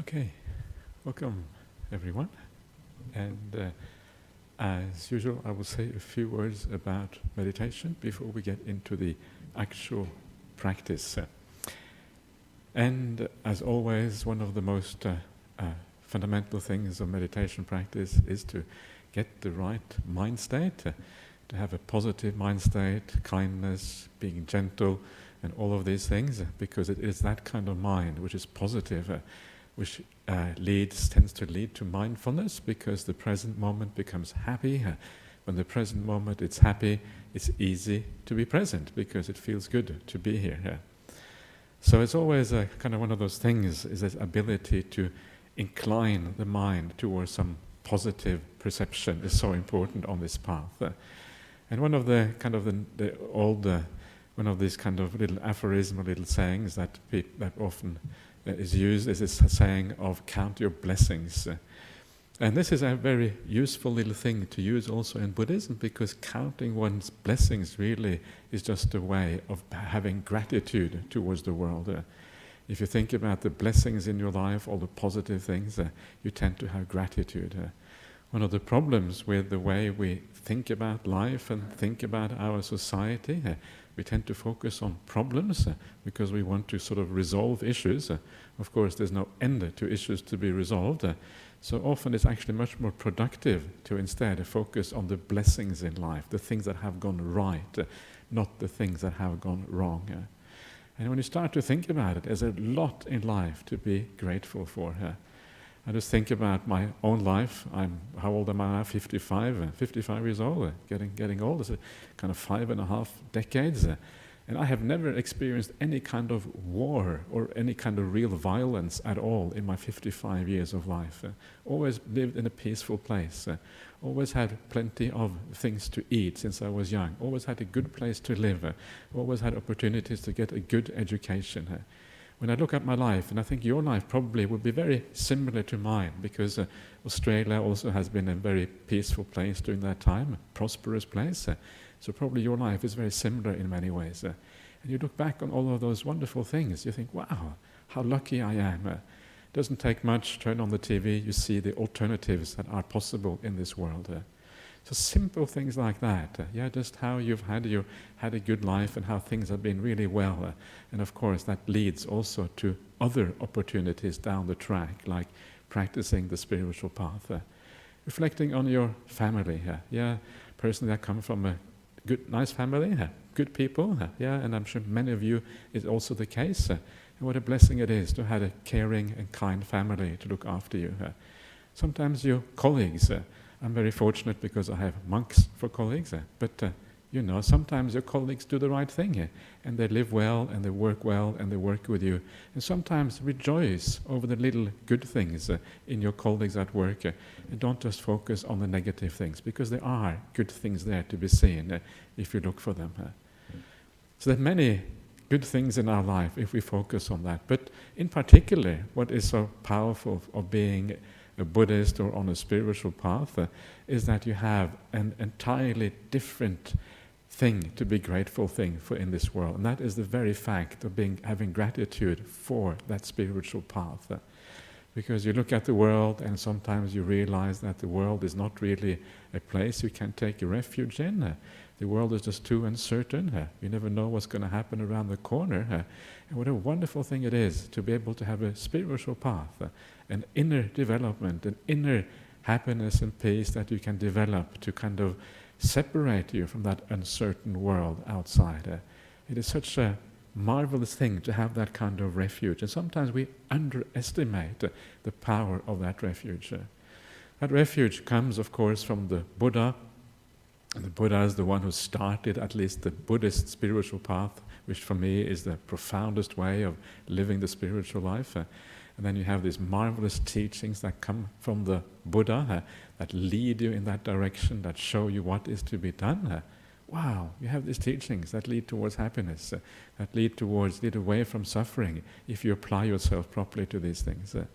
Okay, welcome everyone. And as usual, I will say a few words about meditation before we get into the actual practice. And as always, one of the most fundamental things of meditation practice is to get the right mind state, to have a positive mind state, kindness, being gentle, and all of these things, because it is that kind of mind which is positive, which tends to lead to mindfulness, because the present moment becomes happy. When the present moment is happy, it's easy to be present because it feels good to be here. So it's always a kind of one of those things, is this ability to incline the mind towards some positive perception is so important on this path. And one of the kind of the old one of these kind of little aphorism or little sayings that often is used is this saying of count your blessings. And this is a very useful little thing to use also in Buddhism, because counting one's blessings really is just a way of having gratitude towards the world. If you think about the blessings in your life, all the positive things, you tend to have gratitude. One of the problems with the way we think about life and think about our society, we tend to focus on problems because we want to sort of resolve issues. Of course, there's no end to issues to be resolved. So often it's actually much more productive to instead focus on the blessings in life, the things that have gone right, not the things that have gone wrong. And when you start to think about it, there's a lot in life to be grateful for. I just think about my own life. How old am I now? 55 years old, getting old. It's a kind of 5.5 decades. And I have never experienced any kind of war or any kind of real violence at all in my 55 years of life. Always lived in a peaceful place. Always had plenty of things to eat since I was young. Always had a good place to live. Always had opportunities to get a good education. When I look at my life, and I think your life probably would be very similar to mine, because Australia also has been a very peaceful place during that time, a prosperous place. So probably your life is very similar in many ways. And you look back on all of those wonderful things, you think, wow, how lucky I am. It doesn't take much, turn on the TV, you see the alternatives that are possible in this world. So simple things like that, just how you've had a good life and how things have been really well. And of course that leads also to other opportunities down the track, like practicing the spiritual path. Reflecting on your family, personally I come from a good, nice family, good people, and I'm sure many of you is also the case. And what a blessing it is to have a caring and kind family to look after you. Sometimes your colleagues, I'm very fortunate because I have monks for colleagues, but sometimes your colleagues do the right thing, and they live well, and they work well, and they work with you. And sometimes rejoice over the little good things in your colleagues at work, and don't just focus on the negative things, because there are good things there to be seen if you look for them. So there are many good things in our life if we focus on that. But in particular, what is so powerful of being a Buddhist or on a spiritual path is that you have an entirely different thing to be grateful for in this world, and that is the very fact of having gratitude for that spiritual path. Because you look at the world and sometimes you realize that the world is not really a place you can take a refuge in. The world is just too uncertain. You never know what's going to happen around the corner. And what a wonderful thing it is to be able to have a spiritual path, an inner development, an inner happiness and peace that you can develop to kind of separate you from that uncertain world outside. It is such a marvelous thing to have that kind of refuge, and sometimes we underestimate the power of that refuge. That refuge comes, of course, from the Buddha. And the Buddha is the one who started at least the Buddhist spiritual path, which for me is the profoundest way of living the spiritual life. And then you have these marvelous teachings that come from the Buddha that lead you in that direction, that show you what is to be done. Wow, you have these teachings that lead towards happiness, that lead away from suffering if you apply yourself properly to these things. And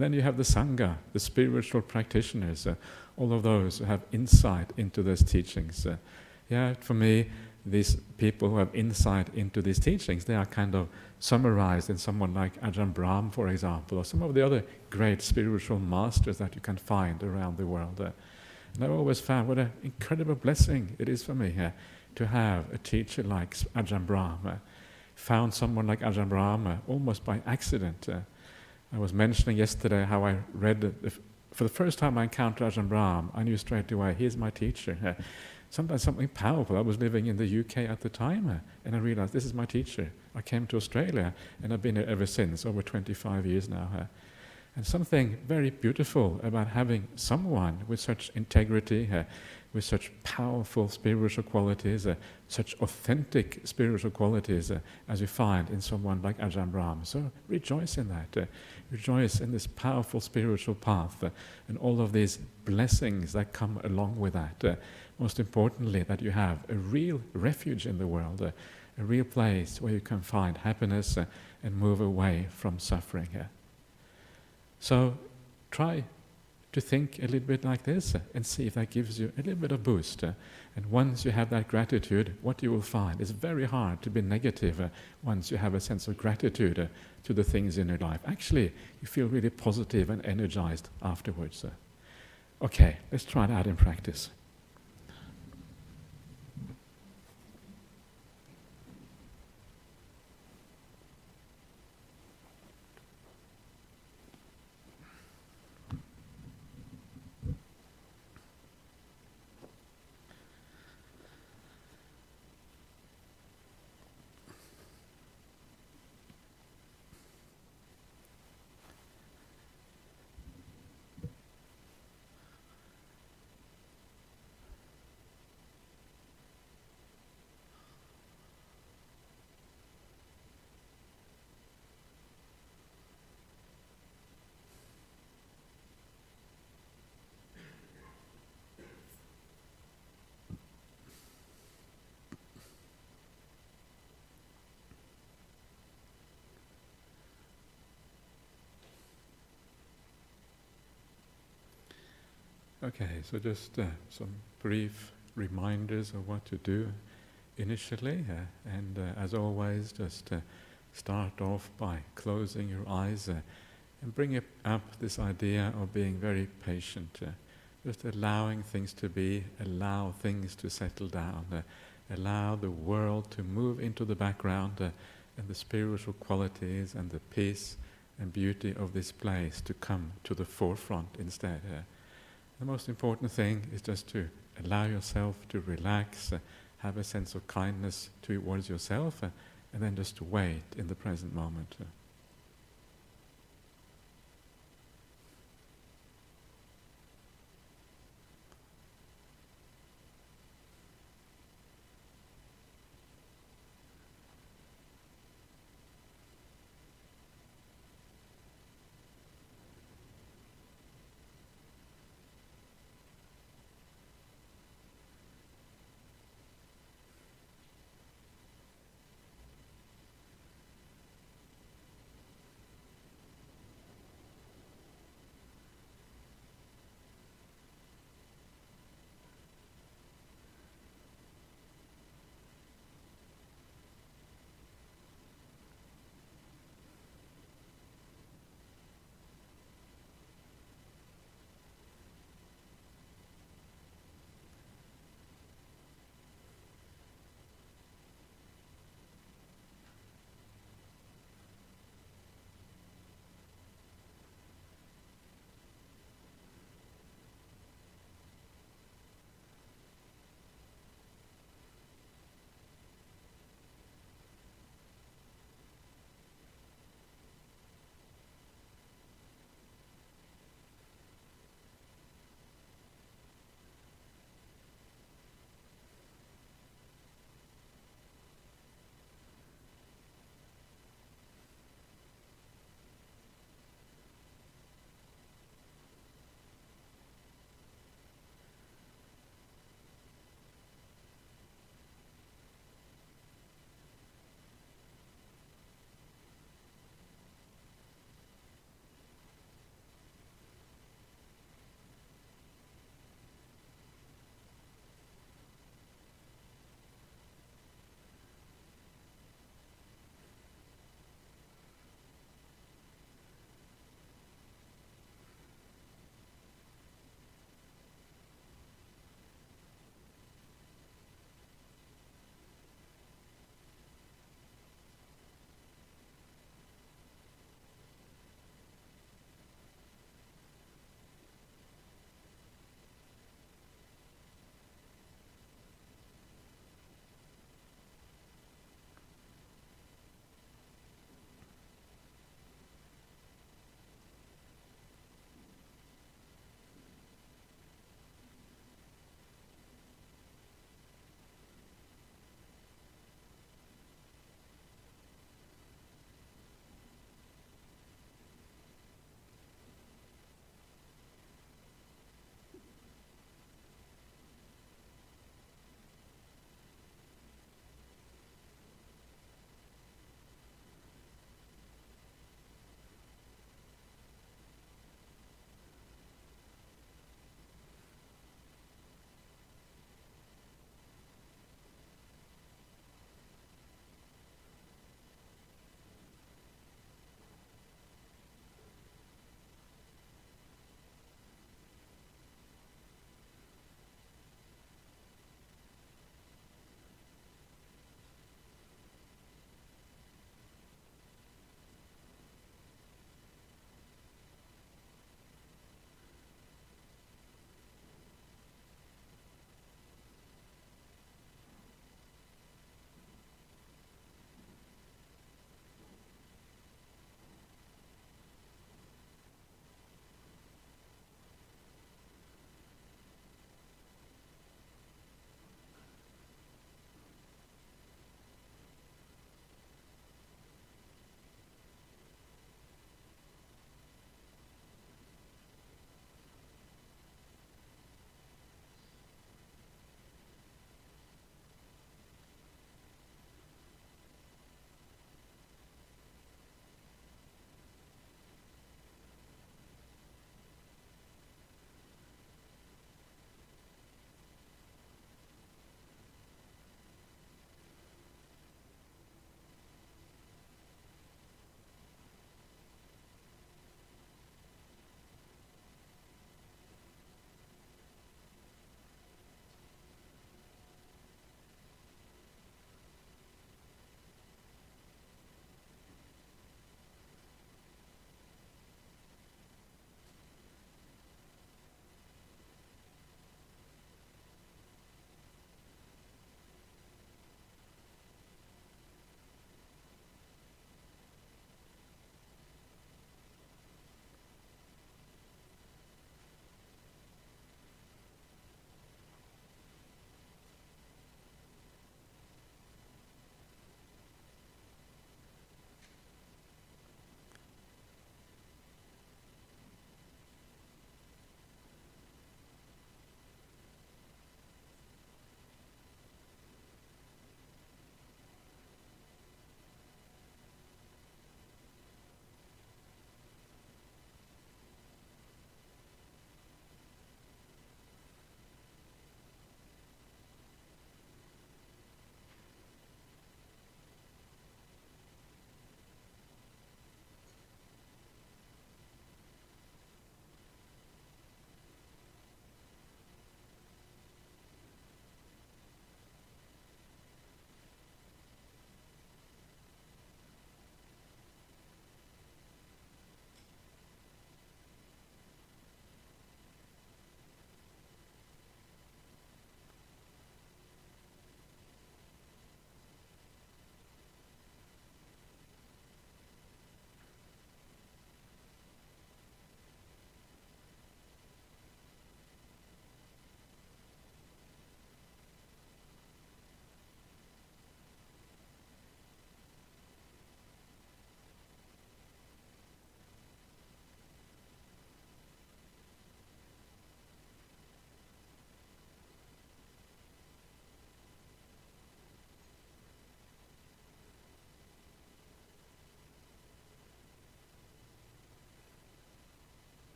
then you have the Sangha, the spiritual practitioners, all of those who have insight into those teachings. For me, these people who have insight into these teachings, they are kind of summarized in someone like Ajahn Brahmali, for example, or some of the other great spiritual masters that you can find around the world. And I've always found what an incredible blessing it is for me to have a teacher like Ajahn Brahmali. Found someone like Ajahn Brahmali almost by accident. I was mentioning yesterday how I read, for the first time I encountered Ajahn Brahmali, I knew straight away, he's my teacher. Sometimes something powerful. I was living in the UK at the time, and I realized this is my teacher. I came to Australia, and I've been here ever since, over 25 years now. And something very beautiful about having someone with such integrity, with such powerful spiritual qualities, such authentic spiritual qualities as we find in someone like Ajahn Brahmali. So rejoice in that. Rejoice in this powerful spiritual path and all of these blessings that come along with that. Most importantly, that you have a real refuge in the world, a real place where you can find happiness and move away from suffering. So try to think a little bit like this and see if that gives you a little bit of boost. And once you have that gratitude, what you will find is very hard to be negative once you have a sense of gratitude to the things in your life. Actually, you feel really positive and energized afterwards. Okay, let's try that in practice. Okay, so just some brief reminders of what to do initially, and as always, just start off by closing your eyes and bring up this idea of being very patient, just allowing things to be, allow things to settle down, allow the world to move into the background and the spiritual qualities and the peace and beauty of this place to come to the forefront instead. The most important thing is just to allow yourself to relax, have a sense of kindness towards yourself, and then just wait in the present moment.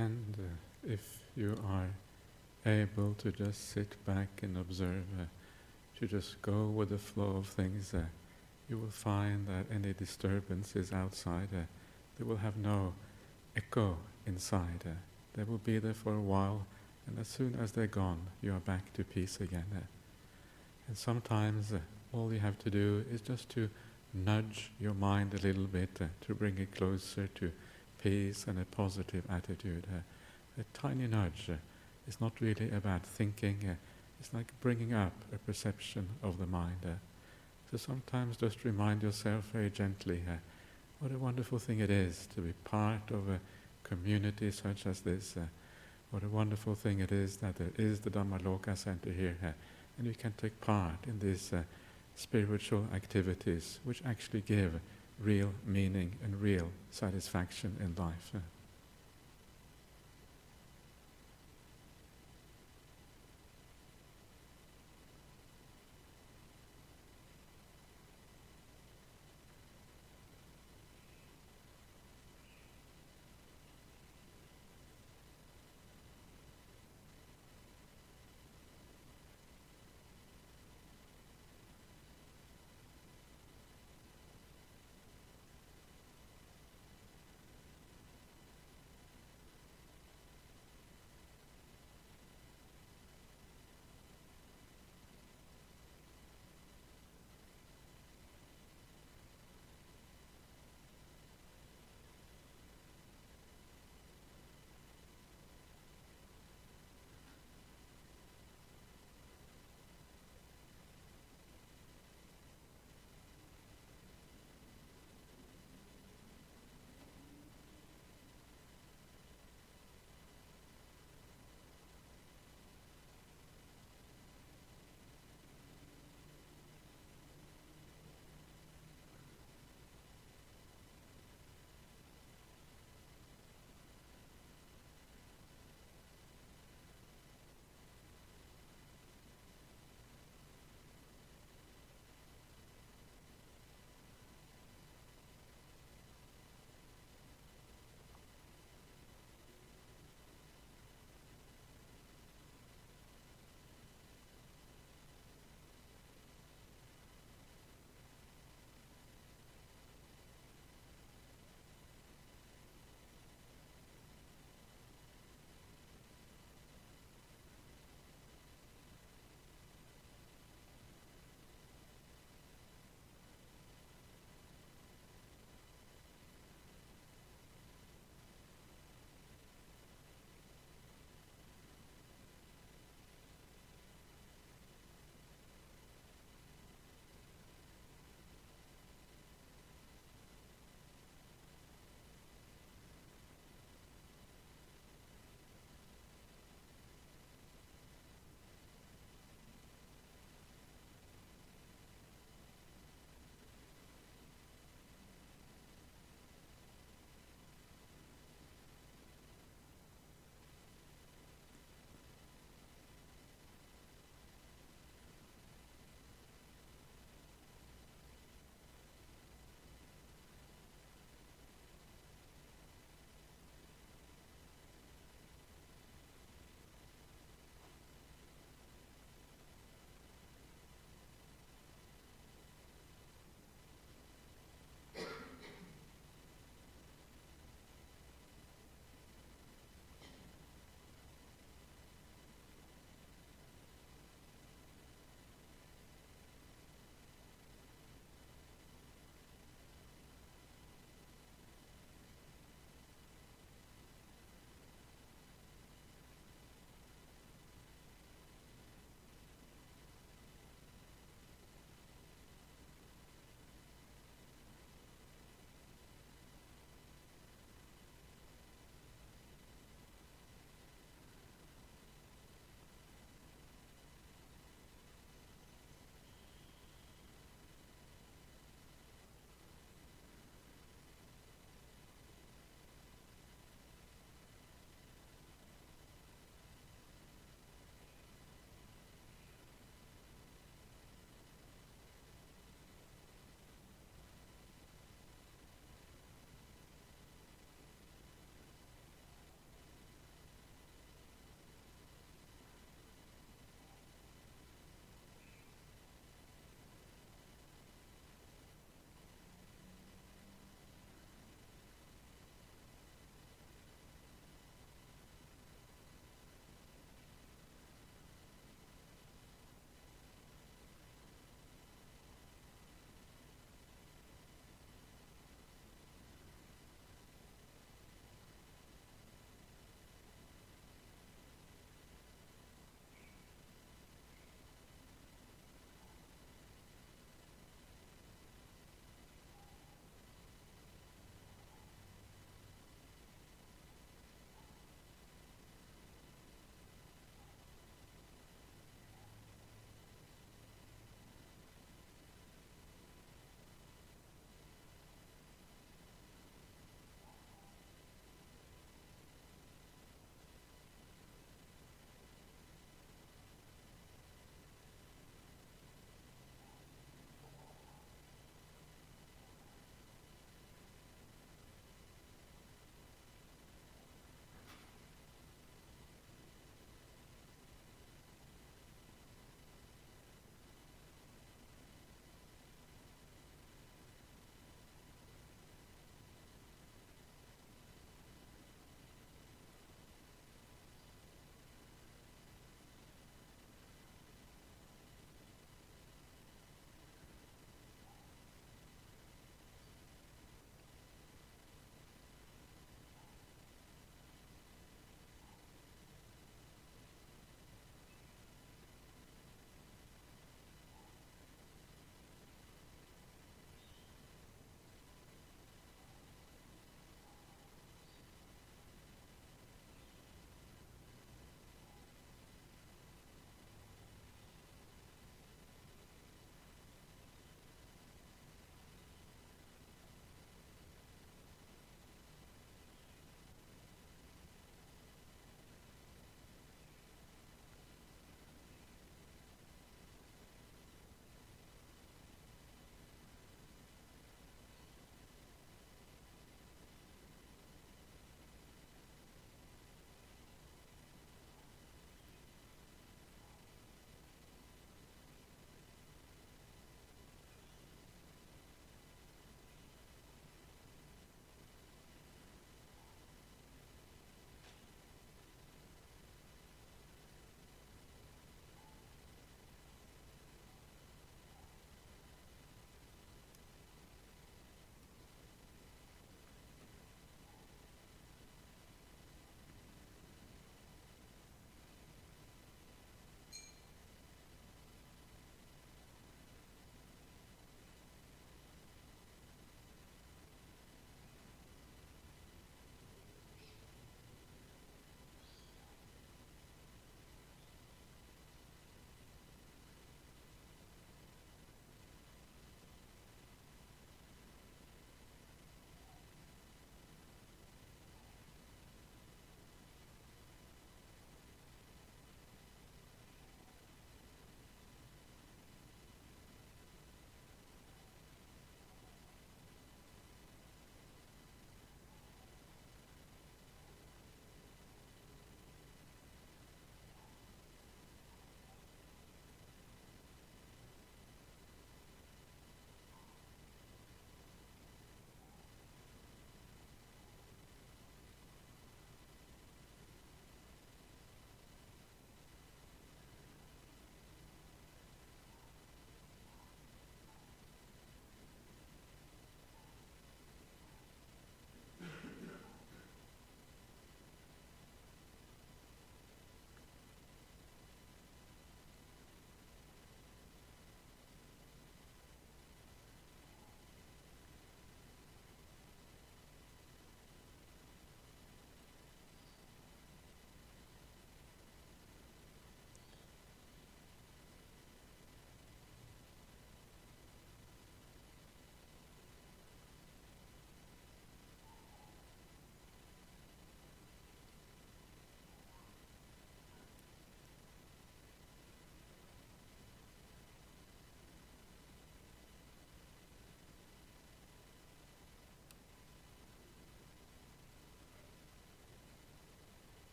And if you are able to just sit back and observe, to just go with the flow of things, you will find that any disturbances outside, they will have no echo inside. They will be there for a while, and as soon as they're gone, you are back to peace again. And sometimes all you have to do is just to nudge your mind a little bit to bring it closer to peace and a positive attitude. A tiny nudge. It's not really about thinking. It's like bringing up a perception of the mind. So sometimes just remind yourself very gently what a wonderful thing it is to be part of a community such as this. What a wonderful thing it is that there is the Dhammaloka Center here, and you can take part in these spiritual activities which actually give real meaning and real satisfaction in life.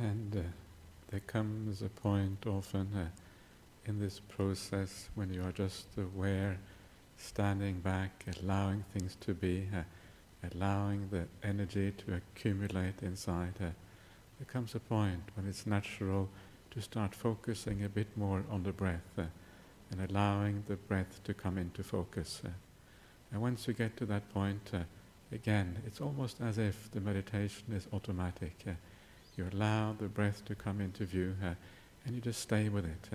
And there comes a point often in this process when you are just aware, standing back, allowing things to be, allowing the energy to accumulate inside. There comes a point when it's natural to start focusing a bit more on the breath and allowing the breath to come into focus. And once you get to that point, again, it's almost as if the meditation is automatic. You allow the breath to come into view and you just stay with it,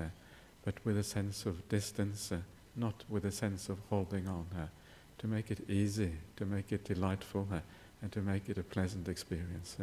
but with a sense of distance, not with a sense of holding on, to make it easy, to make it delightful, and to make it a pleasant experience.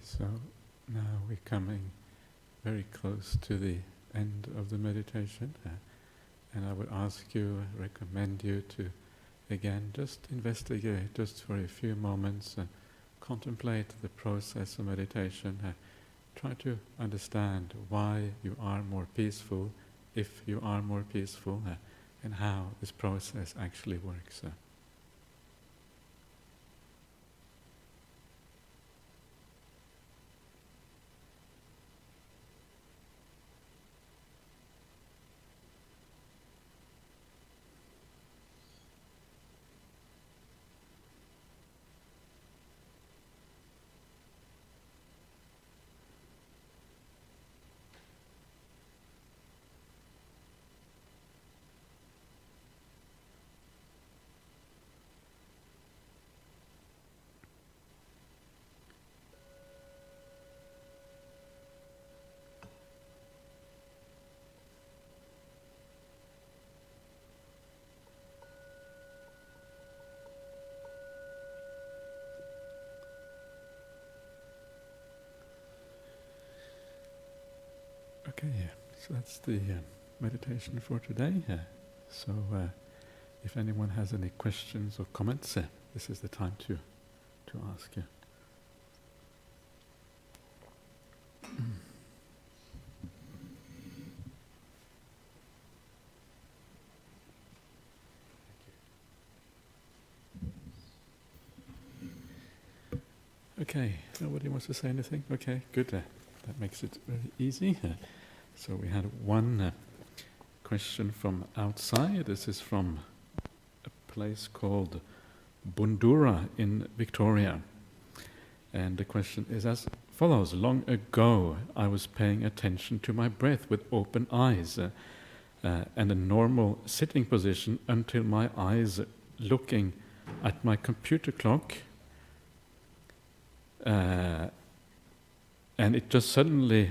So now we're coming very close to the end of the meditation, and I would ask you, recommend you to again just investigate just for a few moments and contemplate the process of meditation. Try to understand why you are more peaceful, if you are more peaceful, and how this process actually works. Okay, so that's the meditation for today. So if anyone has any questions or comments, this is the time to ask. Okay, nobody wants to say anything? Okay, good. That makes it very easy. So we had one question from outside. This is from a place called Bundura in Victoria. And the question is as follows. Long ago, I was paying attention to my breath with open eyes and a normal sitting position until my eyes looking at my computer clock and it just suddenly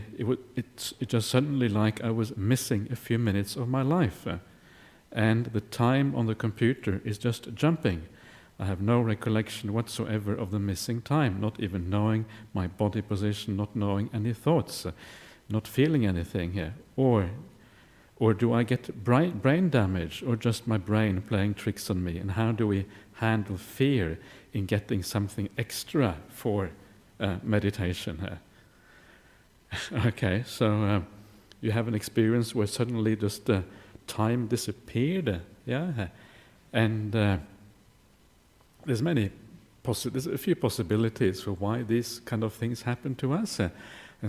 like I was missing a few minutes of my life, and the time on the computer is just jumping. I have no recollection whatsoever of the missing time, not even knowing my body position, not knowing any thoughts, not feeling anything here. Or do I get brain damage, or just my brain playing tricks on me? And how do we handle fear in getting something extra for meditation? Okay, so you have an experience where suddenly just time disappeared, and there's a few possibilities for why these kind of things happen to us, and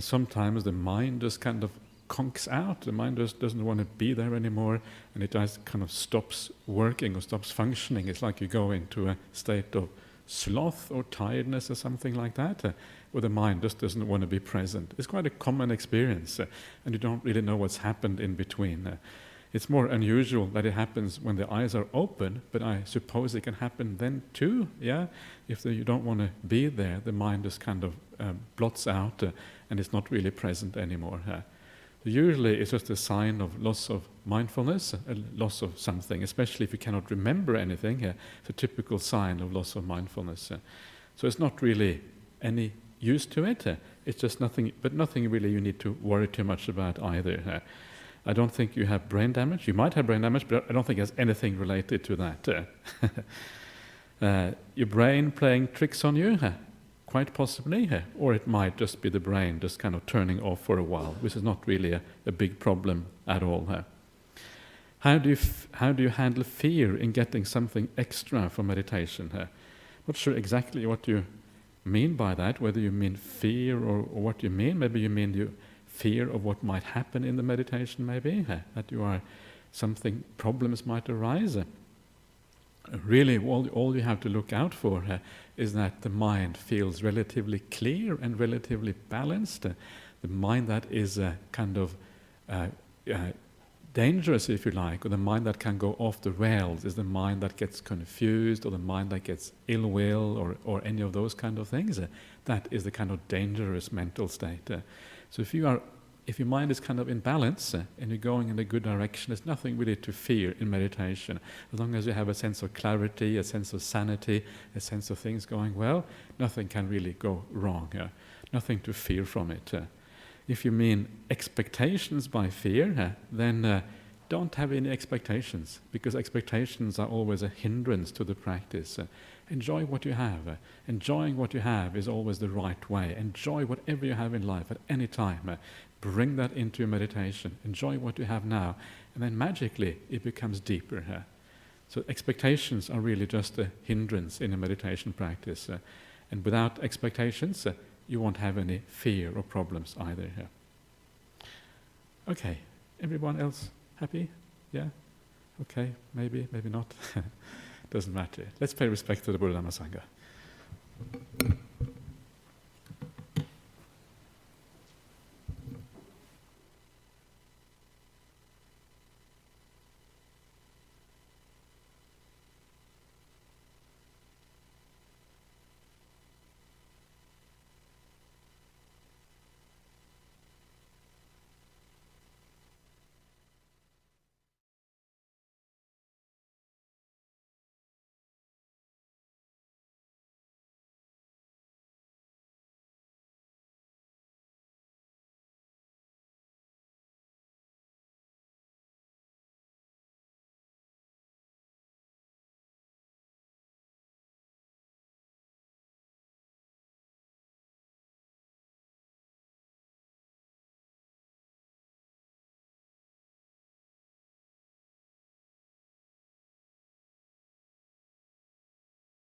sometimes the mind just kind of conks out. The mind just doesn't want to be there anymore, and it just kind of stops working or stops functioning. It's like you go into a state of sloth or tiredness or something like that, where the mind just doesn't want to be present. It's quite a common experience, and you don't really know what's happened in between. It's more unusual that it happens when the eyes are open, but I suppose it can happen then too, If you don't want to be there, the mind just kind of blots out and it's not really present anymore. Usually it's just a sign of loss of mindfulness, a loss of something, especially if you cannot remember anything. It's a typical sign of loss of mindfulness. So it's not really any use to it. It's just nothing really you need to worry too much about either. I don't think you have brain damage. You might have brain damage, but I don't think there's anything related to that. Your brain playing tricks on you? Quite possibly, or it might just be the brain just kind of turning off for a while, which is not really a big problem at all. How do you handle fear in getting something extra from meditation? Not sure exactly what you mean by that, whether you mean fear or what you mean. Maybe you mean you fear of what might happen in the meditation, maybe, that problems might arise. Really, all you have to look out for is that the mind feels relatively clear and relatively balanced. The mind that is kind of dangerous, if you like, or the mind that can go off the rails is the mind that gets confused, or the mind that gets ill will, or any of those kind of things. That is the kind of dangerous mental state. So if your mind is kind of in balance and you're going in a good direction, there's nothing really to fear in meditation. As long as you have a sense of clarity, a sense of sanity, a sense of things going well, nothing can really go wrong. nothing to fear from it. If you mean expectations by fear, then don't have any expectations, because expectations are always a hindrance to the practice. Enjoy what you have. Enjoying what you have is always the right way. Enjoy whatever you have in life at any time. Bring that into your meditation. Enjoy what you have now, and then magically it becomes deeper. So expectations are really just a hindrance in a meditation practice. And without expectations, you won't have any fear or problems either. Okay, everyone else happy? Yeah? Okay, maybe not. Doesn't matter. Let's pay respect to the Buddha Dhamma Sangha.